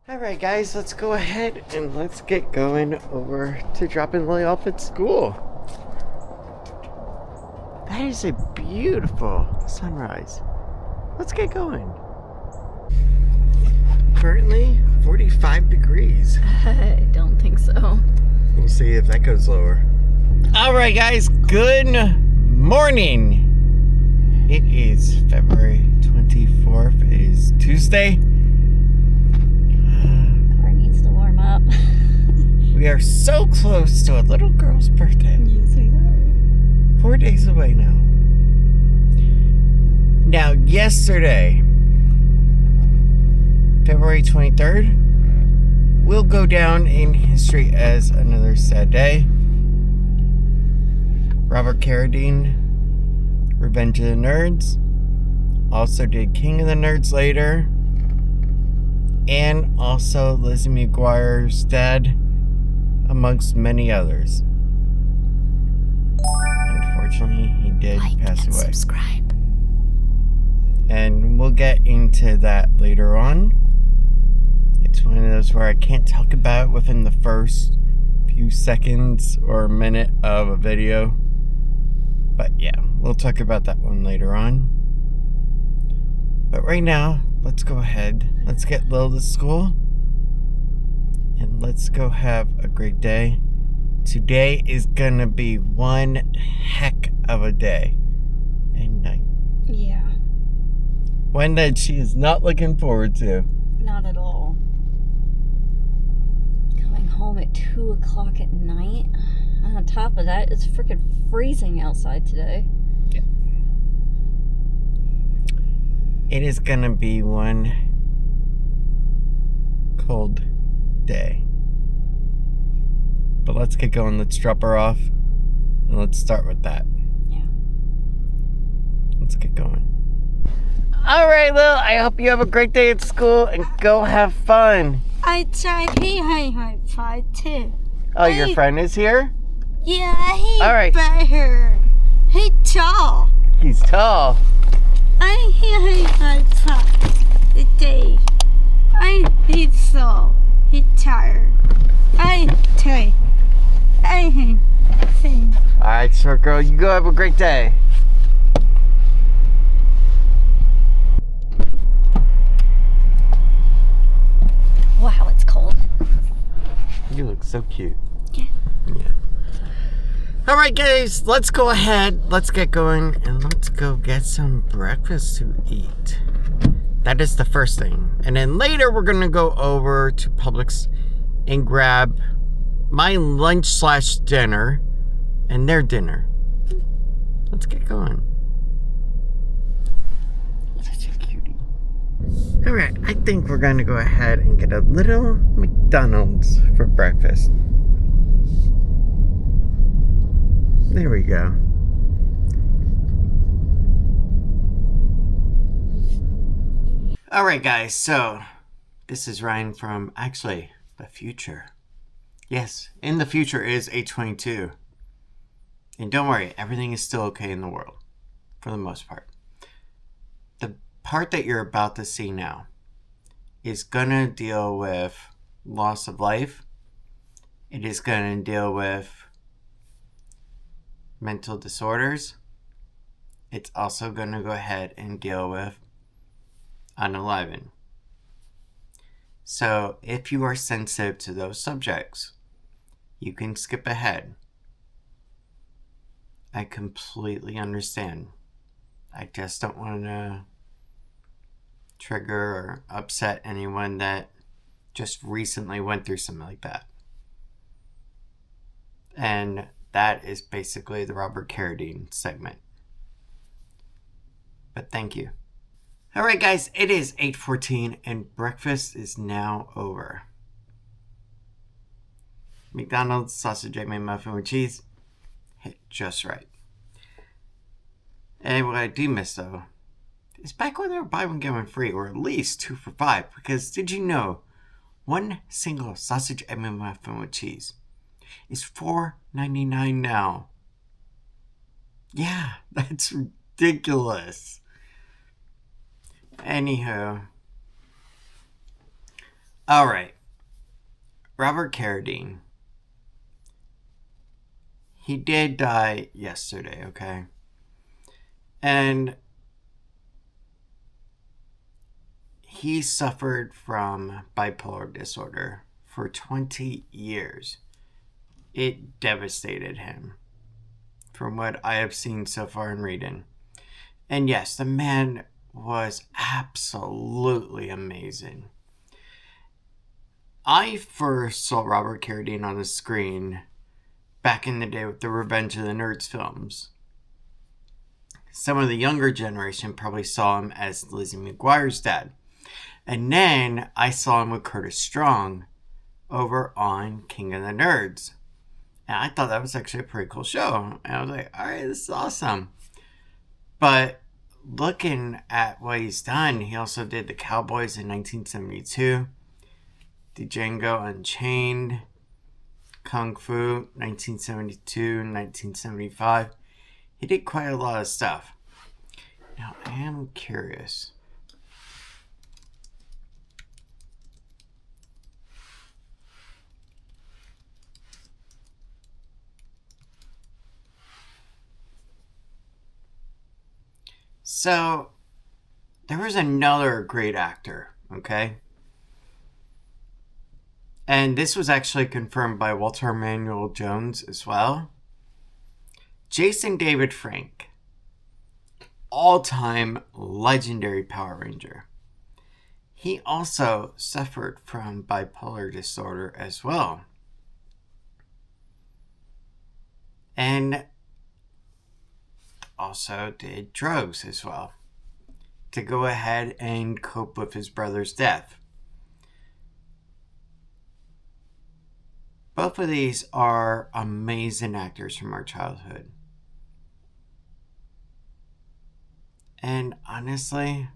Alright guys, let's go ahead and let's get going over to dropping Lily off at school. That is a beautiful sunrise. Let's get going. Currently 45 degrees. I don't think so. We'll see if that goes lower. Alright guys, good morning. It is February 24th. It is Tuesday. Up. We are so close to a little girl's birthday. Yes, we are. 4 days away now. Now, yesterday, February 23rd, will go down in history as another sad day. Robert Carradine, Revenge of the Nerds, also did King of the Nerds later. And also Lizzie McGuire's dad, amongst many others. Unfortunately, he did pass away. Subscribe. And we'll get into that later on. It's one of those where I can't talk about it within the first few seconds or a minute of a video. But yeah, we'll talk about that one later on. But right now, let's go ahead. Let's get Lil to school. And let's go have a great day. Today is gonna be one heck of a day and night. Yeah. One that she is not looking forward to. Not at all. Coming home at 2 o'clock at night. On top of that, it's freaking freezing outside today. Yeah. It is gonna be one cold day. But let's get going. Let's drop her off. And let's start with that. Yeah. Let's get going. Alright, Lil. I hope you have a great day at school and go have fun. I tried. He had my five too. Oh, your friend is here? Yeah, he's All right. better. He's tall. He's tall. I hear my five today. He's so. He's tired. I try. I think. Alright, short girl. You go have a great day. Wow, it's cold. You look so cute. Yeah. Yeah. Alright guys, let's go ahead, let's get going, and let's go get some breakfast to eat. That is the first thing. And then later we're gonna go over to Publix and grab my lunch / dinner and their dinner. Let's get going. Such a cutie. Alright, I think we're gonna go ahead and get a little McDonald's for breakfast. There we go. Alright guys, so this is Ryan from actually the future. Yes, in the future is 822. And don't worry, everything is still okay in the world. For the most part. The part that you're about to see now is gonna deal with loss of life. It is gonna deal with mental disorders. It's also going to go ahead and deal with unaliven. So if you are sensitive to those subjects, you can skip ahead. I completely understand. I just don't want to trigger or upset anyone that just recently went through something like that. And that is basically the Robert Carradine segment. But thank you. Alright guys, it is 8:14 and breakfast is now over. McDonald's sausage egg McMuffin with cheese hit just right. And what I do miss though is back when they were buy one get one free, or at least 2 for $5. Because did you know one single sausage egg McMuffin with cheese is $4.99 now? Yeah, that's ridiculous. Anywho, All right. Robert Carradine. He did die yesterday, okay? And he suffered from bipolar disorder for 20 years. It devastated him, from what I have seen so far in reading. And yes, the man was absolutely amazing. I first saw Robert Carradine on the screen back in the day with the Revenge of the Nerds films. Some of the younger generation probably saw him as Lizzie McGuire's dad. And then I saw him with Curtis Strong over on King of the Nerds. And I thought that was actually a pretty cool show. And I was like, all right, this is awesome. But looking at what he's done, he also did The Cowboys in 1972, Django Unchained, Kung Fu, 1972, 1975. He did quite a lot of stuff. Now, I am curious. So, there was another great actor, okay? And this was actually confirmed by Walter Emmanuel Jones as well. Jason David Frank, all-time legendary Power Ranger. He also suffered from bipolar disorder as well. And also did drugs as well to go ahead and cope with his brother's death. Both of these are amazing actors from our childhood. And honestly,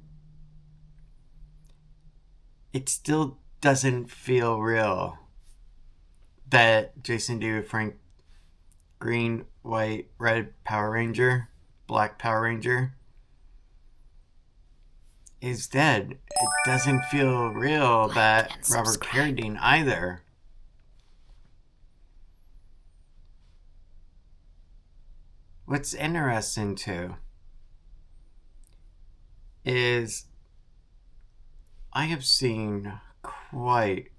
it still doesn't feel real that Jason David Frank, green, white, red Power Ranger, Black Power Ranger, is dead. It doesn't feel real that Robert Carradine either. What's interesting too is I have seen quite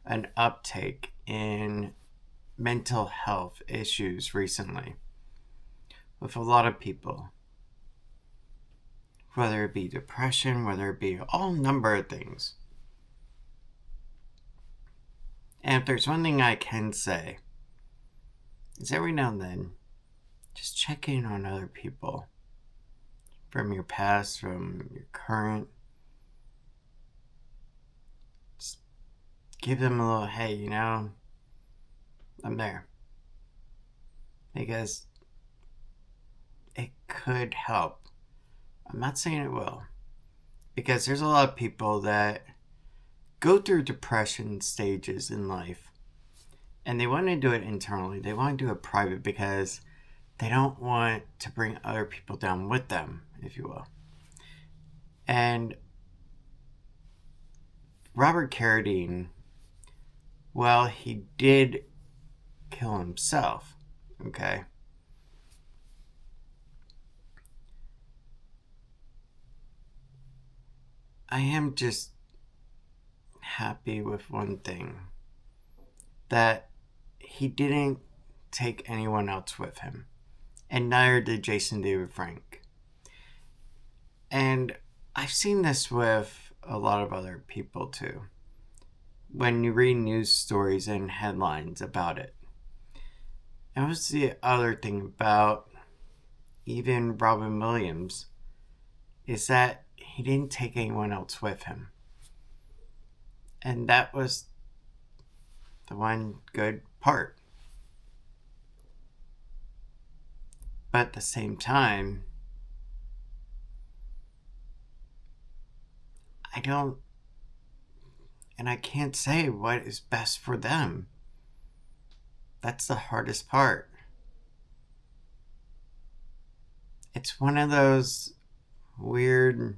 an uptake in mental health issues recently with a lot of people, whether it be depression, whether it be all number of things. And if there's one thing I can say, is every now and then just check in on other people from your past, from your current. Just give them a little, hey, you know, I'm there. Because it could help. I'm not saying it will. Because there's a lot of people that go through depression stages in life. And they want to do it internally. They want to do it private because they don't want to bring other people down with them, if you will. And Robert Carradine, well, he did kill himself, okay? I am just happy with one thing, that he didn't take anyone else with him. And neither did Jason David Frank. And I've seen this with a lot of other people too. When you read news stories and headlines about it. And what's the other thing about even Robin Williams is that he didn't take anyone else with him. And that was the one good part. But at the same time, I can't say what is best for them. That's the hardest part. It's one of those weird,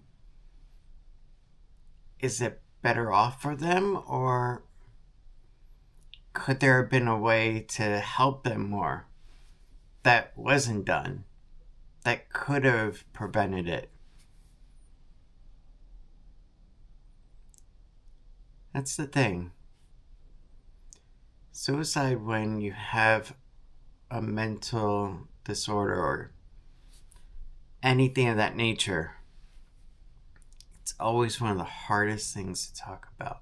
is it better off for them, or could there have been a way to help them more that wasn't done, that could have prevented it? That's the thing. Suicide, when you have a mental disorder or anything of that nature, it's always one of the hardest things to talk about.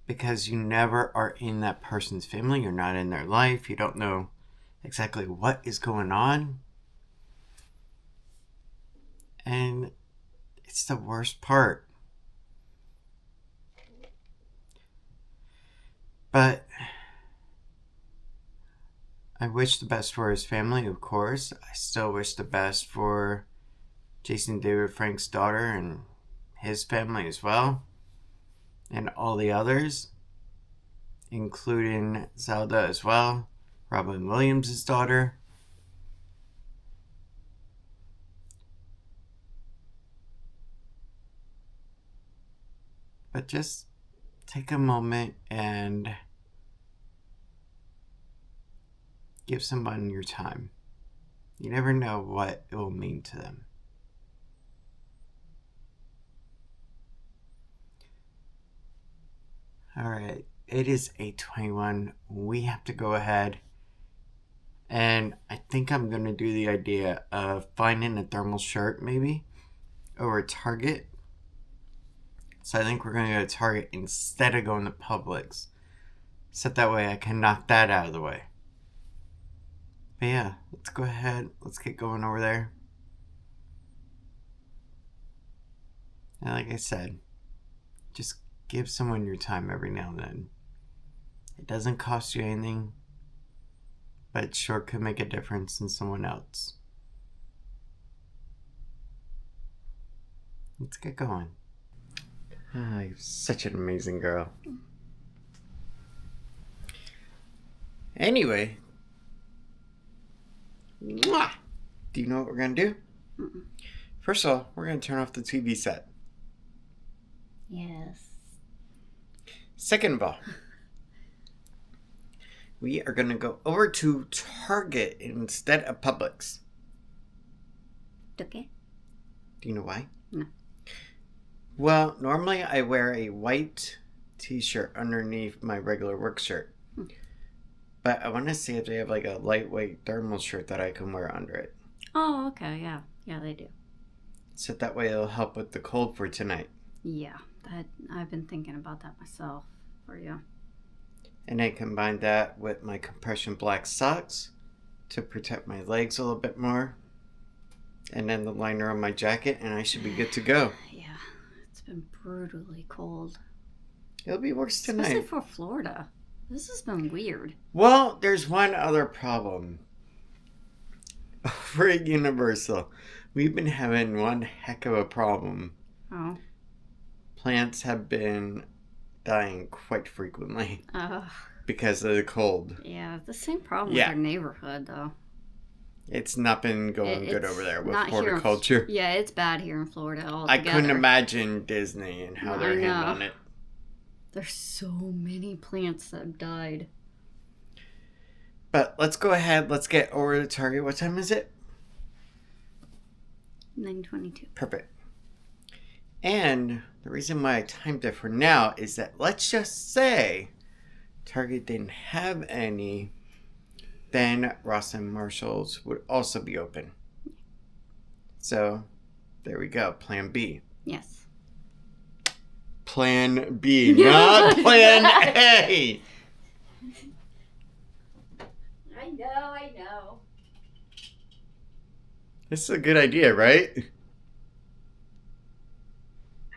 Because you never are in that person's family, you're not in their life, you don't know exactly what is going on. And it's the worst part. But I wish the best for his family, of course. I still wish the best for Jason David Frank's daughter and his family as well. And all the others, including Zelda as well, Robin Williams' daughter. But just take a moment and give someone your time. You never know what it will mean to them. Alright, it is 8:21. We have to go ahead. And I think I'm going to do the idea of finding a thermal shirt maybe over at Target. So I think we're going to go to Target instead of going to Publix. So that way I can knock that out of the way. But yeah, let's go ahead. Let's get going over there. And like I said, just give someone your time every now and then. It doesn't cost you anything, but it sure could make a difference in someone else. Let's get going. Ah, you're such an amazing girl. Anyway, mwah! Do you know what we're going to do? Mm-mm. First of all, we're going to turn off the TV set. Yes. Second of all, we are going to go over to Target instead of Publix. Okay. Do you know why? No. Well, normally I wear a white t-shirt underneath my regular work shirt. But I want to see if they have like a lightweight thermal shirt that I can wear under it. Oh, okay. Yeah. Yeah, they do. So that way it'll help with the cold for tonight. Yeah. I've been thinking about that myself for you. And I combine that with my compression black socks to protect my legs a little bit more. And then the liner on my jacket, and I should be good to go. Yeah. It's been brutally cold. It'll be worse tonight. Especially for Florida. This has been weird. Well, there's one other problem. Over at Universal, we've been having one heck of a problem. Oh. Plants have been dying quite frequently Ugh. because of the cold. Yeah, the same problem Yeah. with our neighborhood, though. It's not been going good It's over there with not here in- horticulture. Yeah, it's bad here in Florida altogether. I couldn't imagine Disney and how they're I know. handling it. There's so many plants that have died. But let's go ahead. Let's get over to Target. What time is it? 9:22. Perfect. And the reason why I timed it for now is that let's just say Target didn't have any, then Ross and Marshall's would also be open. So there we go. Plan B. Yes. Plan B, not Plan A. I know. This is a good idea, right?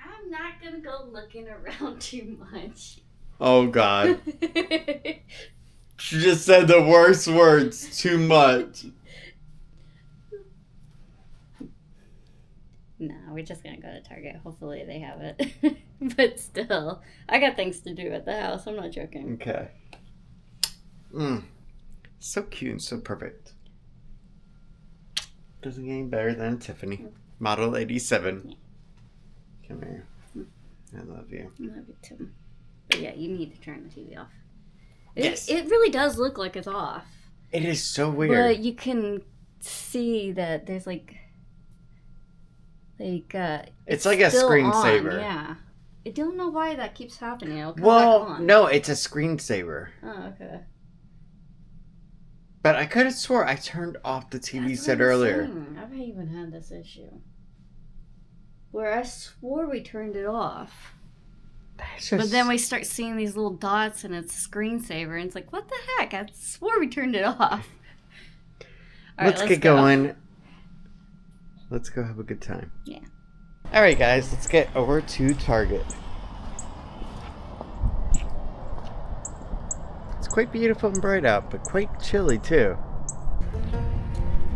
I'm not gonna go looking around too much. Oh, God. She just said the worst words. Too much. No, we're just gonna go to Target. Hopefully they have it. But still, I got things to do at the house. I'm not joking. Okay. So cute and so perfect. Doesn't get any better than Tiffany. Model 87. Come here. I love you. I love you too. But yeah, you need to turn the TV off. Yes. It really does look like it's off. It is so weird. But you can see that there's like it's like a still screensaver. on, yeah. I don't know why that keeps happening. It'll come back Well, on. no, it's a screensaver. Oh, okay. But I could have swore I turned off the TV That's set what I'm earlier. saying. I've even had this issue. Where I swore we turned it off. But then we start seeing these little dots and it's a screensaver and it's like, what the heck? I swore we turned it off. All let's right, get going. Let's go have a good time. Yeah. Alright guys, let's get over to Target. It's quite beautiful and bright out, but quite chilly too.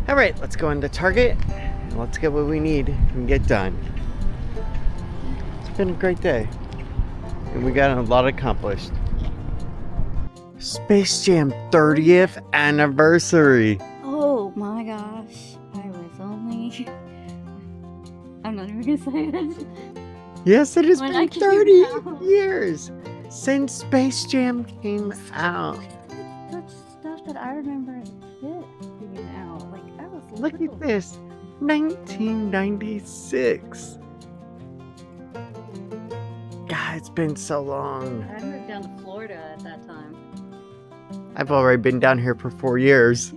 Alright, let's go into Target and let's get what we need and get done. It's been a great day. And we got a lot accomplished. Space Jam 30th anniversary. Oh my gosh. I was only... I'm not even gonna say it. Yes, it has When I been came 30 out. years since Space Jam came out. That's stuff that I remember as a kid being out. Like, I was Look little. at this, 1996. God, it's been so long. I moved down to Florida at that time. I've already been down here for 4 years.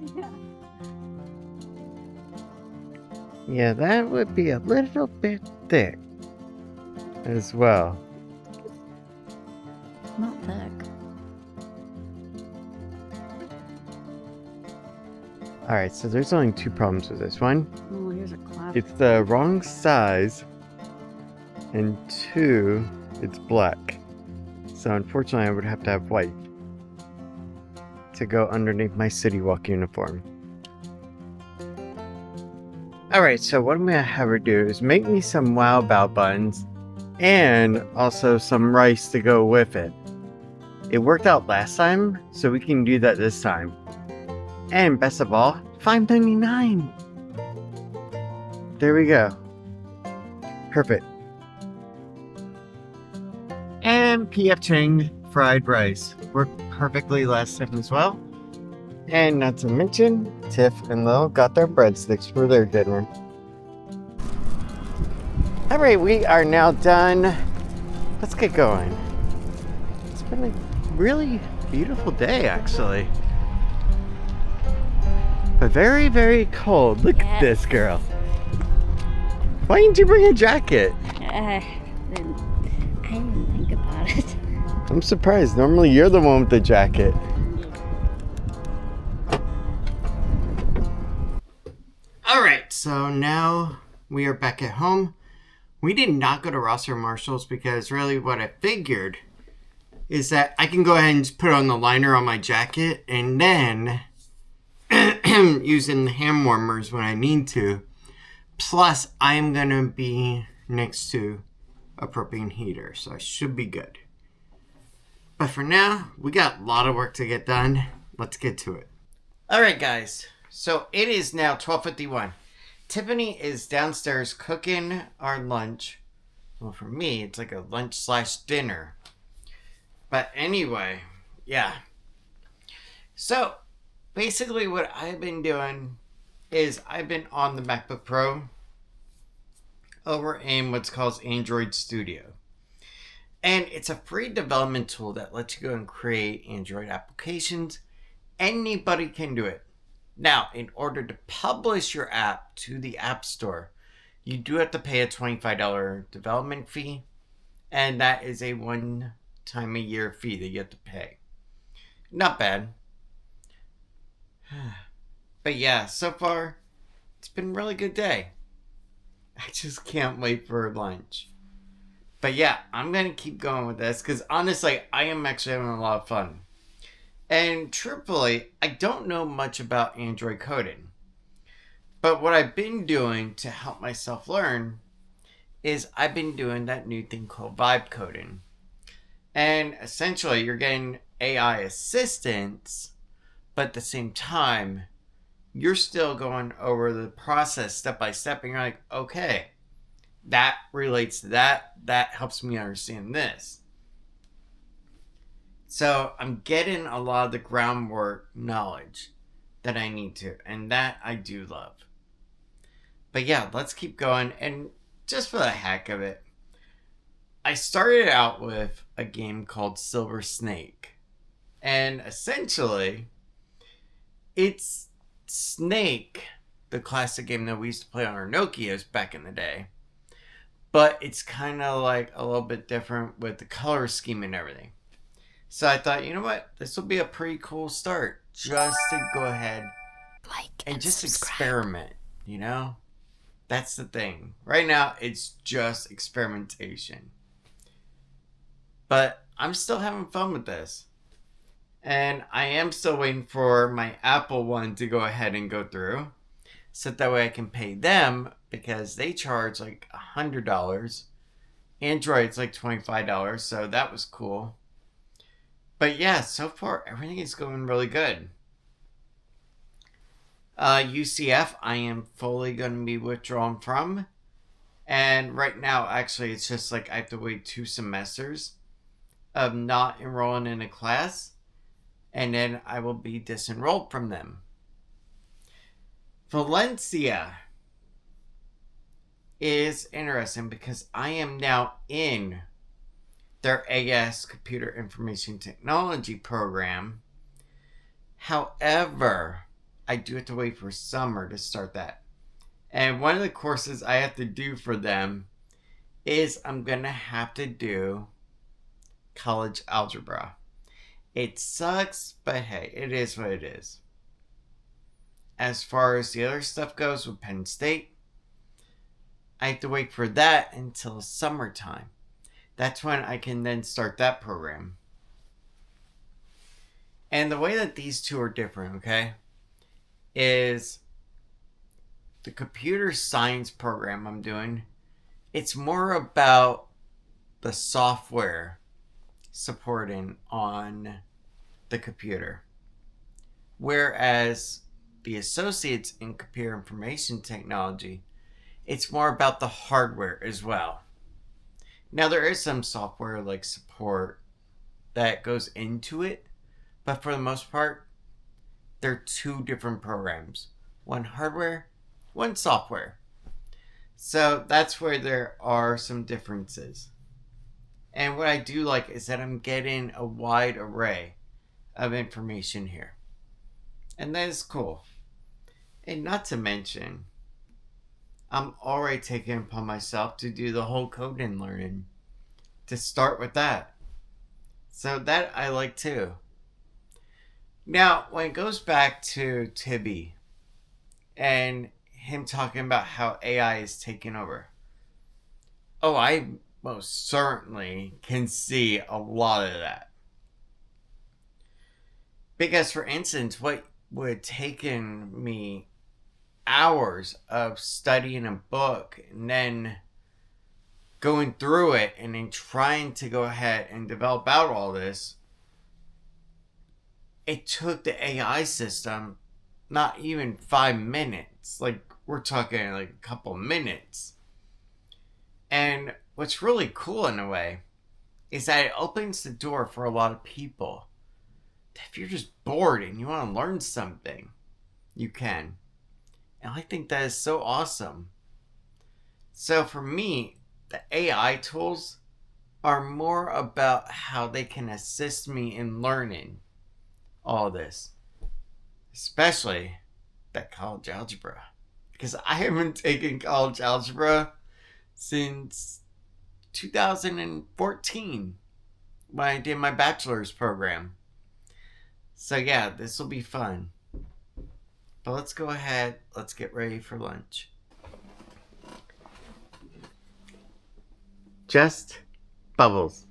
Yeah, that would be a little bit thick as well. Not thick. Alright, so there's only 2 problems with this one. Oh, here's a clap. It's the wrong size, and 2, it's black. So unfortunately I would have to have white to go underneath my City Walk uniform. Alright, so what I'm going to have her do is make me some Wow Bao buns and also some rice to go with it. It worked out last time, so we can do that this time. And best of all, $5.99. There we go. Perfect. And P.F. Chang fried rice. Worked perfectly last time as well. And not to mention, Tiff and Lil got their breadsticks for their dinner. Alright, we are now done. Let's get going. It's been a really beautiful day, actually. But very, very cold. Look at this girl. Why didn't you bring a jacket? I didn't think about it. I'm surprised. Normally you're the one with the jacket. Alright, so now we are back at home. We did not go to Ross or Marshall's because really what I figured is that I can go ahead and just put on the liner on my jacket and then using the hand warmers when I need to. Plus, I'm going to be next to a propane heater, so I should be good. But for now, we got a lot of work to get done. Let's get to it. Alright guys, so it is now 12:51. Tiffany is downstairs cooking our lunch. Well, for me, it's like a lunch/dinner. But anyway, yeah. So, basically what I've been doing is I've been on the MacBook Pro over in what's called Android Studio. And it's a free development tool that lets you go and create Android applications. Anybody can do it. Now, in order to publish your app to the App Store, you do have to pay a $25 development fee. And that is a one-time-a-year fee that you have to pay. Not bad. But yeah, so far, it's been a really good day. I just can't wait for lunch. But yeah, I'm going to keep going with this because honestly, I am actually having a lot of fun. And truthfully, I don't know much about Android coding. But what I've been doing to help myself learn is I've been doing that new thing called vibe coding. And essentially, you're getting AI assistance, but at the same time, you're still going over the process step by step. And you're like, okay, that relates to that. That helps me understand this. So I'm getting a lot of the groundwork knowledge that I need to, and that I do love. But yeah, let's keep going. And just for the heck of it, I started out with a game called Silver Snake. And essentially, it's Snake, the classic game that we used to play on our Nokias back in the day. But it's kind of like a little bit different with the color scheme and everything. So I thought, you know what? This will be a pretty cool start. Just to go ahead and just experiment, you know? That's the thing. Right now, it's just experimentation. But I'm still having fun with this. And I am still waiting for my Apple one to go ahead and go through. So that way I can pay them because they charge like $100. Android's like $25. So that was cool. But yeah, so far everything is going really good. UCF, I am fully going to be withdrawn from. And right now, actually, it's just like I have to wait 2 semesters of not enrolling in a class. And then I will be disenrolled from them. Valencia is interesting because I am now in their AS Computer Information Technology program. However, I do have to wait for summer to start that. And one of the courses I have to do for them is I'm going to have to do college algebra. It sucks, but hey, it is what it is. As far as the other stuff goes with Penn State, I have to wait for that until summertime. That's when I can then start that program. And the way that these two are different, okay, is the computer science program I'm doing, it's more about the software supporting on the computer. Whereas the associates in computer information technology, it's more about the hardware as well. Now there is some software like support that goes into it, but for the most part, they're 2 different programs. One hardware, one software. So that's where there are some differences. And what I do like is that I'm getting a wide array of information here. And that is cool. And not to mention, I'm already taking it upon myself to do the whole coding learning. To start with that. So that I like too. Now, when it goes back to Tibby and him talking about how AI is taking over. Oh, I most certainly can see a lot of that. Because, for instance, what would have taken me hours of studying a book and then going through it and then trying to go ahead and develop out all this, it took the AI system not even 5 minutes. Like, we're talking like a couple minutes. And what's really cool in a way is that it opens the door for a lot of people. If you're just bored and you want to learn something, you can. And I think that is so awesome. So for me, the AI tools are more about how they can assist me in learning all this. Especially that college algebra. Because I haven't taken college algebra since 2014 when I did my bachelor's program. So yeah, this will be fun. But let's go ahead, let's get ready for lunch. Just bubbles.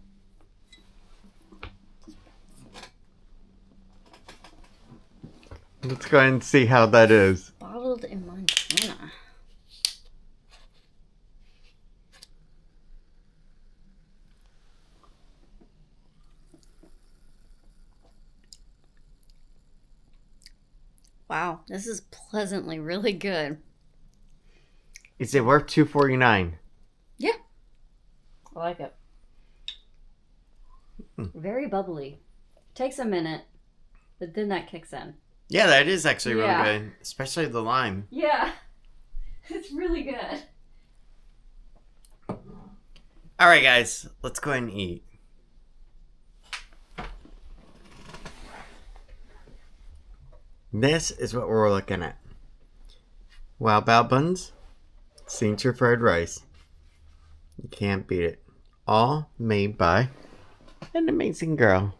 Let's go ahead and see how that is. Bottled in Montana. Wow, this is pleasantly really good. Is it worth $2.49? I like it. Very bubbly. Takes a minute, but then that kicks in. Yeah, that is actually really good. Especially the lime. Yeah. It's really good. Alright guys, let's go ahead and eat. This is what we're looking at. Wow Bao buns, signature fried rice. You can't beat it. All made by an amazing girl.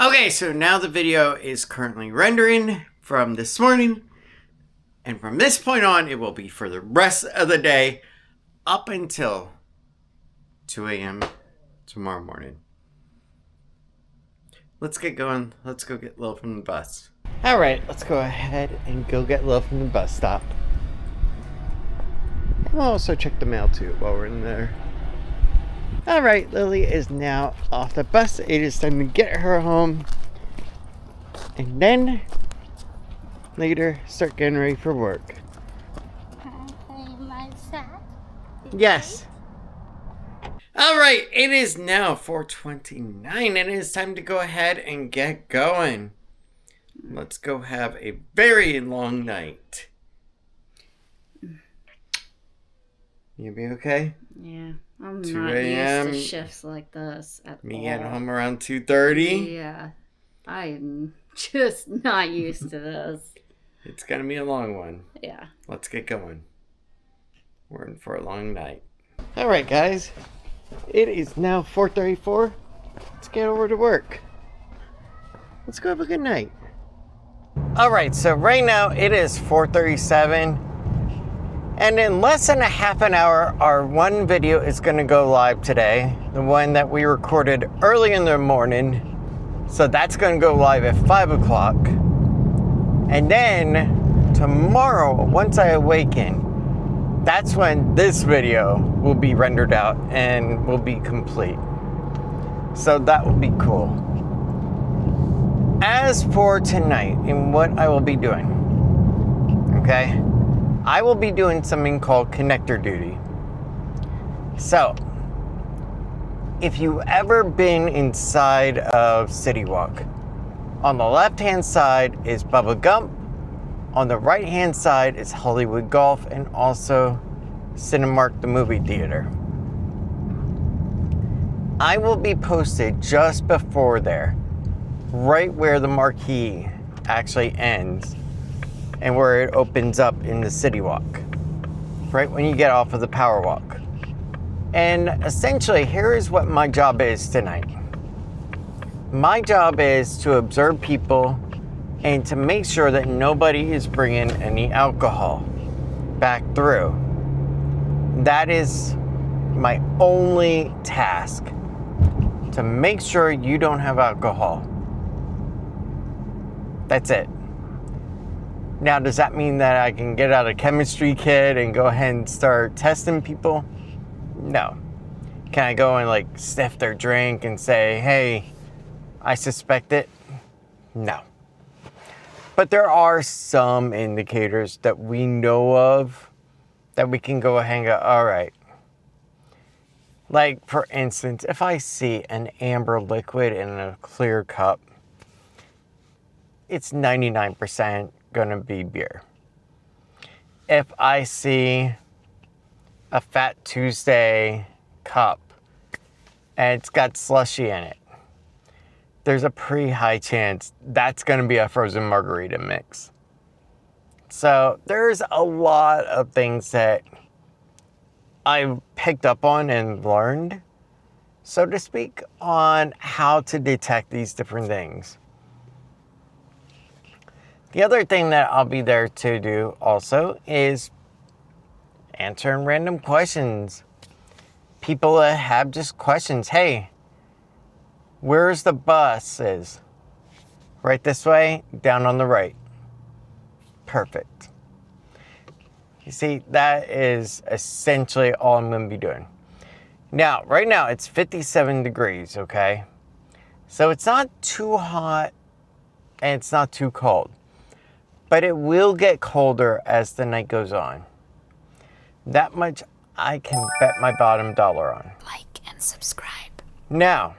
Okay, so now the video is currently rendering from this morning. And from this point on, it will be for the rest of the day up until 2 a.m. tomorrow morning. Let's get going. Let's go get Lil from the bus. Alright, let's go ahead and go get Lil from the bus stop. And we'll also check the mail too while we're in there. Alright, Lily is now off the bus. It is time to get her home. And then later start getting ready for work. My sack. Yes. Alright, it is now 4:29 and it is time to go ahead and get going. Let's go have a very long night. You be okay? Yeah. I'm 2 not a.m. used to shifts like this at all. Me getting home around 2:30. Yeah. I'm just not used to this. It's gonna be a long one. Yeah. Let's get going. We're in for a long night. Alright guys. It is now 4:34. Let's get over to work. Let's go have a good night. Alright, so right now it is 4:37. And in less than a half an hour, our one video is going to go live today. The one that we recorded early in the morning. So that's going to go live at 5 o'clock. And then tomorrow, once I awaken, that's when this video will be rendered out and will be complete. So that will be cool. As for tonight and what I will be doing, okay? I will be doing something called connector duty. So, if you've ever been inside of City Walk, on the left-hand side is Bubba Gump, on the right-hand side is Hollywood Golf, and also Cinemark, the movie theater. I will be posted just before there, right where the marquee actually ends. And where it opens up in the City Walk, right when you get off of the Power Walk. And essentially, here is what my job is tonight. My job is to observe people and to make sure that nobody is bringing any alcohol back through. That is my only task, to make sure you don't have alcohol. That's it. Now, does that mean that I can get out a chemistry kit and go ahead and start testing people? No. Can I go and like sniff their drink and say, hey, I suspect it? No. But there are some indicators that we know of that we can go ahead and go, all right. Like, for instance, if I see an amber liquid in a clear cup, it's 99% gonna be beer. If I see a Fat Tuesday cup and it's got slushy in it, there's a pretty high chance that's gonna be a frozen margarita mix. So there's a lot of things that I've picked up on and learned, so to speak, on how to detect these different things. The other thing that I'll be there to do also is answering random questions. People that have just questions. Hey, where's the buses? Right this way, down on the right. Perfect. You see, that is essentially all I'm going to be doing. Now, right now, it's 57 degrees, okay? So it's not too hot and it's not too cold. But it will get colder as the night goes on. That much I can bet my bottom dollar on. Like and subscribe. Now,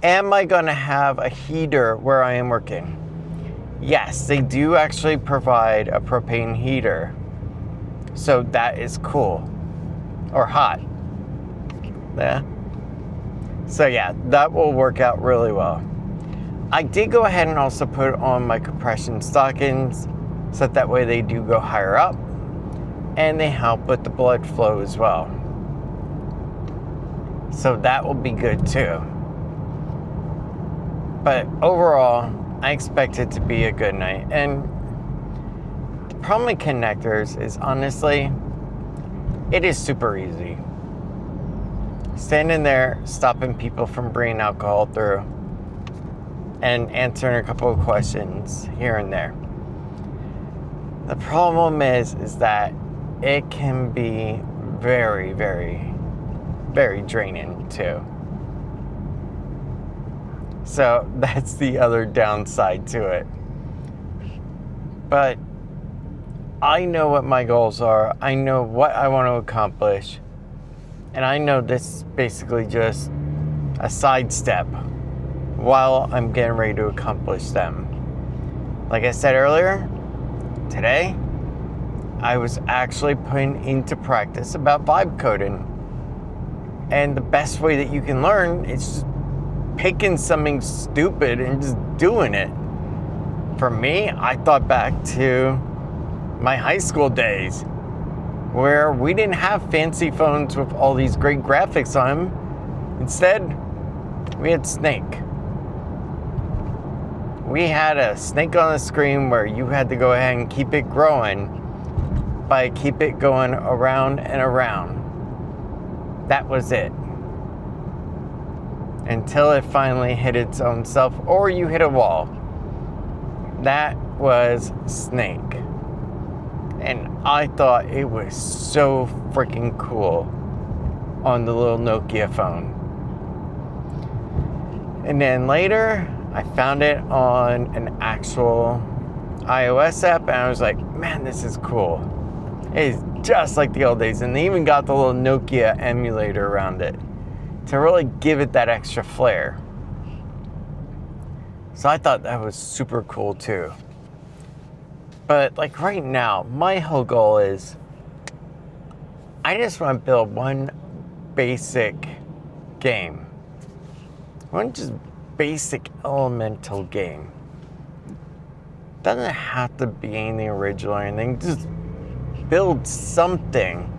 am I going to have a heater where I am working? Yes, they do actually provide a propane heater. So that is cool. Or hot. Yeah. So yeah, that will work out really well. I did go ahead and also put on my compression stockings so that way they do go higher up and they help with the blood flow as well. So that will be good too. But overall, I expect it to be a good night. And the problem with connectors is honestly, it is super easy. Standing there, stopping people from bringing alcohol through and answering a couple of questions here and there. The problem is that it can be very, very, very draining too. So that's the other downside to it. But I know what my goals are. I know what I want to accomplish. And I know this is basically just a sidestep while I'm getting ready to accomplish them. Like I said earlier, today, I was actually putting into practice about vibe coding. And the best way that you can learn is just picking something stupid and just doing it. For me, I thought back to my high school days where we didn't have fancy phones with all these great graphics on them. Instead, we had Snake. We had a snake on the screen where you had to go ahead and keep it growing by keep it going around and around. That was it. Until it finally hit its own self or you hit a wall. That was Snake. And I thought it was so freaking cool on the little Nokia phone. And then later, I found it on an actual iOS app and I was like, man, this is cool. It is just like the old days. And they even got the little Nokia emulator around it to really give it that extra flair. So I thought that was super cool too. But like right now, my whole goal is I just want to build one basic game. One just basic elemental game. Doesn't have to be anything original or anything. Just build something.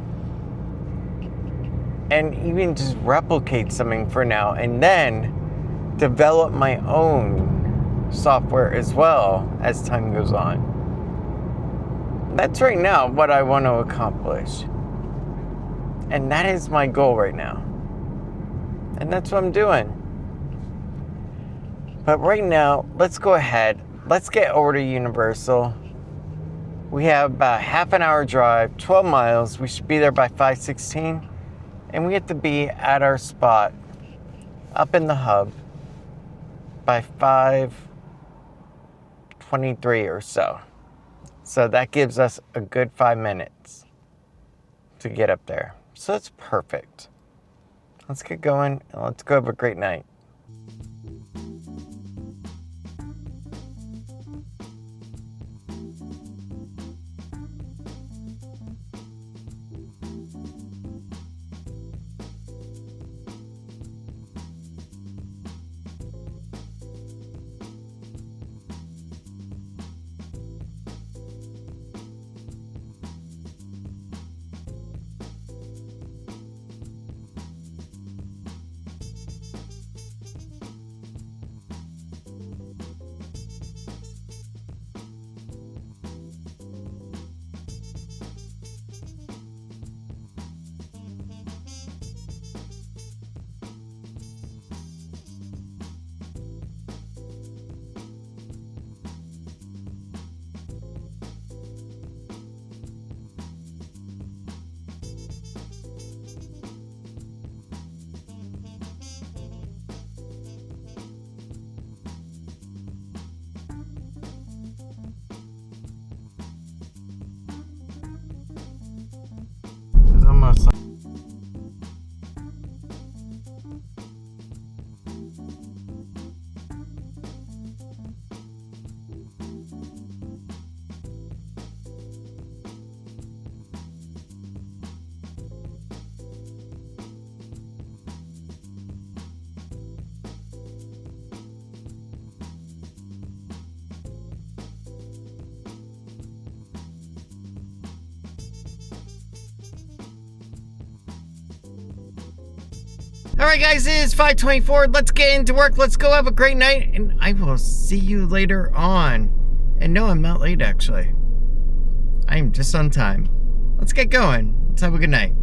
And even just replicate something for now. And then develop my own software as well as time goes on. That's right now what I want to accomplish. And that is my goal right now. And that's what I'm doing. But right now, let's go ahead. Let's get over to Universal. We have about half an hour drive, 12 miles. We should be there by 5:16. And we have to be at our spot up in the hub by 5:23 or so. So that gives us a good 5 minutes to get up there. So that's perfect. Let's get going and let's go have a great night. Alright guys, it is 5:24. Let's get into work. Let's go have a great night. And I will see you later on. And no, I'm not late actually. I am just on time. Let's get going. Let's have a good night.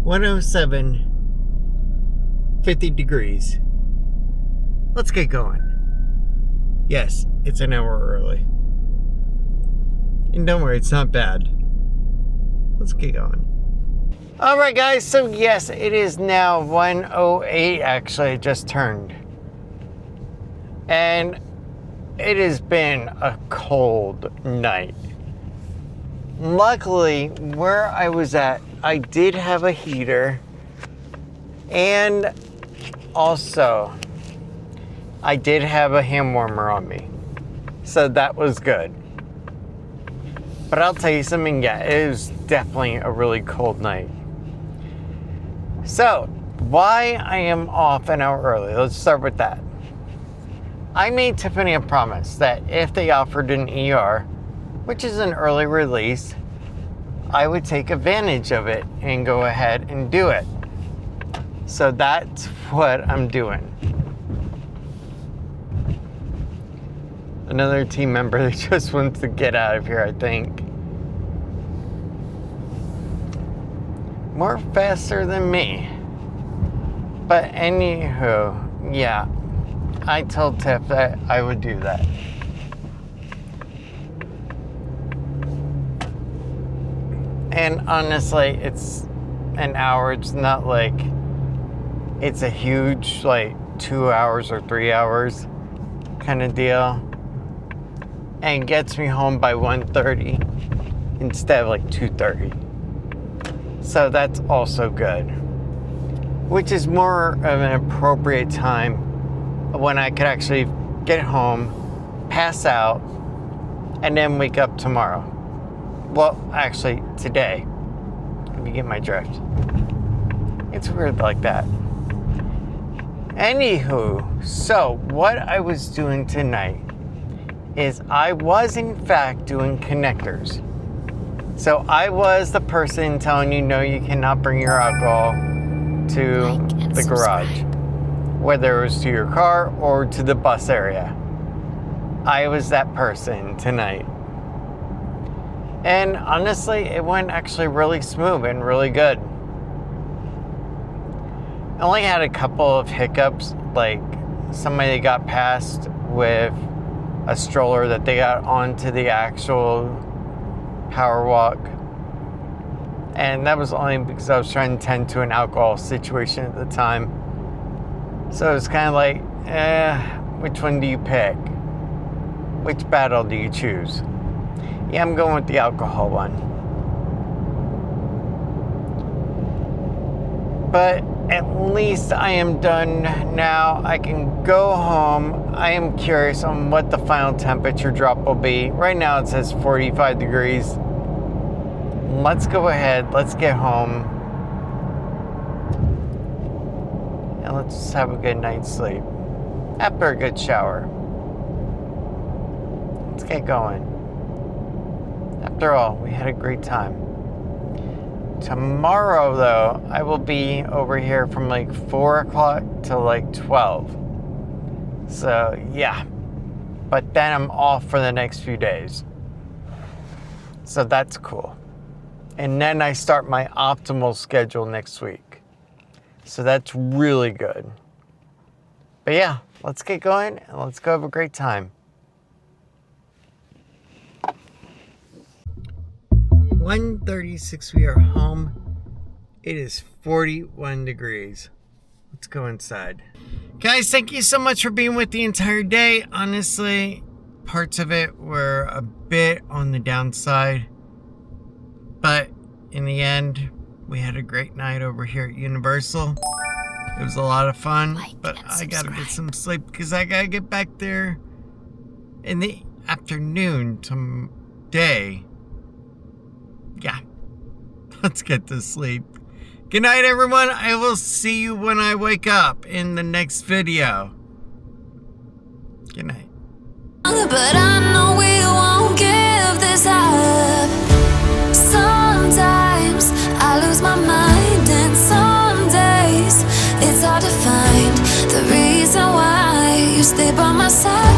107, 50 degrees. Let's get going. Yes, it's an hour early. And don't worry, it's not bad. Let's get going. Alright guys, so yes, it is now 1:08 actually, it just turned. And it has been a cold night. Luckily, where I was at, I did have a heater. And also, I did have a hand warmer on me. So that was good. But I'll tell you something, yeah, it was definitely a really cold night. So, why I am off an hour early, let's start with that. I made Tiffany a promise that if they offered an ER, which is an early release, I would take advantage of it and go ahead and do it. So that's what I'm doing. Another team member that just wants to get out of here, I think. More faster than me. But anywho, yeah. I told Tiff that I would do that. And honestly, it's an hour. It's not like it's a huge, like, 2 hours or 3 hours kind of deal. And gets me home by 1:30 instead of like 2:30. So that's also good. Which is more of an appropriate time when I could actually get home, pass out, and then wake up tomorrow. Well, actually, today. If you get my drift. It's weird like that. Anywho, so what I was doing tonight is I was in fact doing connectors. So I was the person telling you, no, you cannot bring your alcohol to the garage. Whether it was to your car or to the bus area. I was that person tonight. And honestly, it went actually really smooth and really good. I only had a couple of hiccups, like somebody got past with a stroller that they got onto the actual power walk. And that was only because I was trying to tend to an alcohol situation at the time. So it's kind of like, which one do you pick? Which battle do you choose? Yeah, I'm going with the alcohol one. But at least I am done now. I can go home. I am curious on what the final temperature drop will be. Right now it says 45 degrees. Let's go ahead. Let's get home. And let's just have a good night's sleep. After a good shower. Let's get going. After all, we had a great time. Tomorrow, though, I will be over here from like 4 o'clock to like 12. So, yeah. But then I'm off for the next few days. So that's cool. And then I start my optimal schedule next week. So that's really good. But yeah, let's get going and let's go have a great time. 1:36, we are home. It is 41 degrees. Let's go inside. Guys, thank you so much for being with the entire day. Honestly, parts of it were a bit on the downside. But in the end, we had a great night over here at Universal. It was a lot of fun, but I gotta get some sleep because I gotta get back there in the afternoon today. Yeah, let's get to sleep. Good night, everyone. I will see you when I wake up in the next video. Good night. But I know we won't give this up. Sometimes I lose my mind, and some days my side.